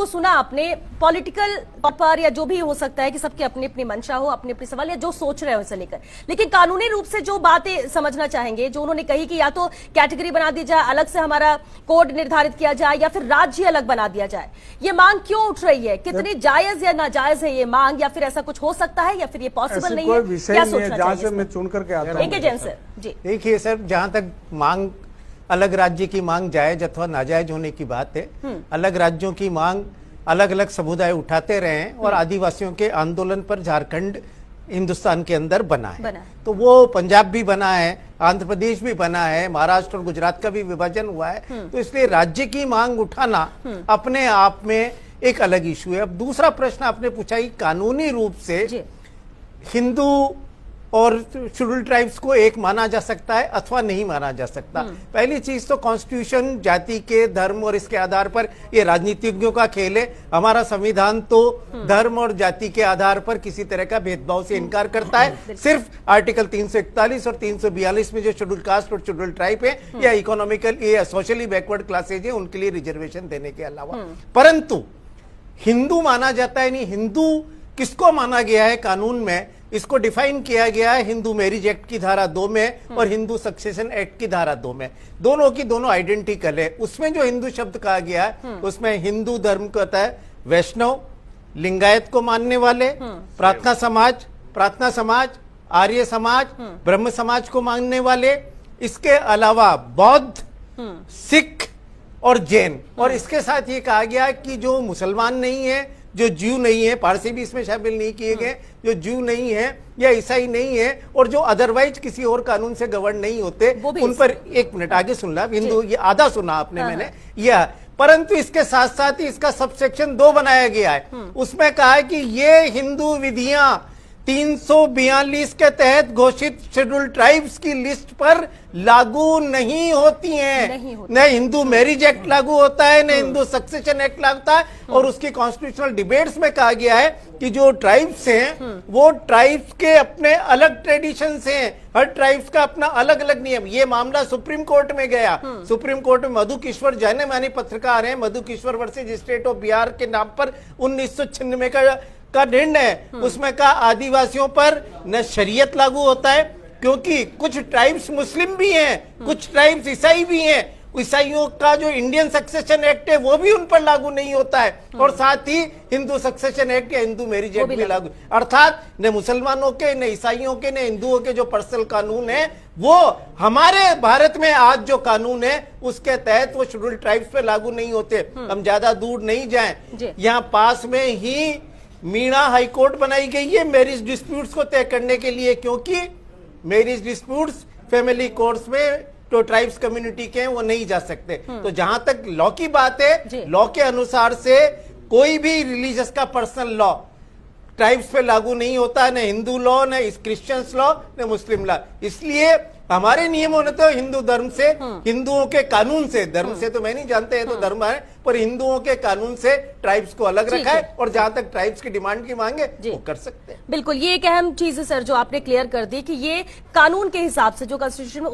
को सुना आपने पॉलिटिकल पर, या जो भी हो सकता है कि सबकी अपनी अपनी मंशा हो, अपने अपने सवाल या जो सोच रहे हो उसे लेकर, लेकिन कानूनी रूप से जो बातें समझना चाहेंगे, जो उन्होंने कही कि या तो कैटेगरी बना दी जाए, अलग से हमारा कोड निर्धारित किया जाए, या फिर राज्य अलग बना दिया जाए, ये मांग क्यों उठ रही है? कितनी जायज या नाजायज है ये मांग, या फिर ऐसा कुछ हो सकता है या फिर ये पॉसिबल नहीं है? क्या सोचना चाहिए? मैं चुन करके आता हूं सर जी। देखिए सर, जहां तक मांग अलग राज्य की मांग जायज अथवा नाजायज होने की बात है, अलग राज्यों की मांग अलग अलग समुदाय उठाते रहे हैं और आदिवासियों के आंदोलन पर झारखंड हिंदुस्तान के अंदर बना है। तो वो पंजाब भी बना है, आंध्र प्रदेश भी बना है, महाराष्ट्र और गुजरात का भी विभाजन हुआ है। तो इसलिए राज्य की मांग उठाना अपने आप में एक अलग इशू है। अब दूसरा प्रश्न आपने पूछा कि कानूनी रूप से हिंदू और शेड्यूल्ड ट्राइब्स को एक माना जा सकता है अथवा नहीं माना जा सकता। पहली चीज तो कॉन्स्टिट्यूशन जाति के, धर्म और इसके आधार पर ये राजनीतिज्ञों का खेल है। हमारा संविधान तो धर्म और जाति के आधार पर किसी तरह का भेदभाव से इनकार करता है। सिर्फ आर्टिकल 341 और 342 में जो शेड्यूल्ड कास्ट और शेड्यूल्ड ट्राइब है या इकोनॉमिकल या सोशली बैकवर्ड क्लासेज है, उनके लिए रिजर्वेशन देने के अलावा। परंतु हिंदू माना जाता है नहीं। हिंदू किसको माना गया है कानून में? इसको डिफाइन किया गया है हिंदू मैरिज एक्ट की धारा 2 में और हिंदू सक्सेशन एक्ट की धारा 2 में। दोनों की दोनों आइडेंटिकल है। उसमें जो हिंदू शब्द कहा गया है उसमें हिंदू धर्म को होता है वैष्णव, लिंगायत को मानने वाले, प्रार्थना समाज, आर्य समाज, ब्रह्म समाज को मानने वाले, इसके अलावा बौद्ध, सिख और जैन। और इसके साथ ये कहा गया कि जो मुसलमान नहीं है, जो ज्यू नहीं है, पारसी भी इसमें शामिल नहीं किए गए, जो ज्यू नहीं है या ईसाई नहीं है और जो अदरवाइज किसी और कानून से गवर्न नहीं होते, उन पर एक मिनट आगे सुन ला। हिंदू, ये आधा सुना आपने मैंने यह। परंतु इसके साथ साथ ही इसका सबसेक्शन 2 बनाया गया है। उसमें कहा है कि ये हिंदू विधियां 342 के तहत घोषित शेड्यूल्ड ट्राइब्स की लिस्ट पर लागू नहीं होती हैं। न हिंदू मैरिज एक्ट लागू होता है, न हिंदू सक्सेशन एक्ट लागू होता है। और उसकी कॉन्स्टिट्यूशनल डिबेट्स में कहा गया है कि जो ट्राइब्स हैं वो ट्राइब्स के अपने अलग ट्रेडिशंस हैं। हर ट्राइब्स का अपना अलग अलग नियम। ये मामला सुप्रीम कोर्ट में गया। सुप्रीम कोर्ट में मधु किश्वर, जाने माने पत्रकार हैं, Madhu Kishwar versus state of Bihar के नाम पर 1996 का निर्णय। उसमें कहा आदिवासियों पर न शरीयत लागू होता है, क्योंकि कुछ ट्राइब्स मुस्लिम भी हैं, कुछ ट्राइब्स ईसाई भी हैं। ईसाइयों का जो इंडियन सक्सेशन एक्ट है वो भी उन पर लागू नहीं होता है। और साथ ही हिंदू सक्सेशन एक्ट या हिंदू मैरिज एक्ट भी लागू। अर्थात न मुसलमानों के, न ईसाइयों के, न हिंदुओं के जो पर्सनल कानून है वो हमारे भारत में आज जो कानून है उसके तहत वो शेड्यूल्ड ट्राइब्स पे लागू नहीं होते। हम ज्यादा दूर नहीं जाएं, यहाँ पास में ही मीणा हाईकोर्ट बनाई गई है मैरिज डिस्प्यूट्स को तय करने के लिए, क्योंकि मैरिज डिस्प्यूट्स फैमिली कोर्ट्स में तो ट्राइब्स कम्युनिटी के हैं वो नहीं जा सकते। तो जहां तक लॉ की बात है, लॉ के अनुसार से कोई भी रिलीजियस का पर्सनल लॉ ट्राइब्स पे लागू नहीं होता, न हिंदू लॉ, न क्रिश्चियंस लॉ, न मुस्लिम लॉ। इसलिए हमारे नियमों ने तो हिंदू धर्म से, हिंदुओं के कानून से, धर्म से तो मैं नहीं जानते हैं तो धर्म है, पर हिंदुओं के कानून से ट्राइब्स को अलग रखा है। और जहां तक ट्राइब्स की डिमांड की मांगे वो कर सकते हैं। बिल्कुल, ये एक अहम चीज है सर जो आपने क्लियर कर दी कि ये कानून के हिसाब से जो कॉन्स्टिट्यूशन में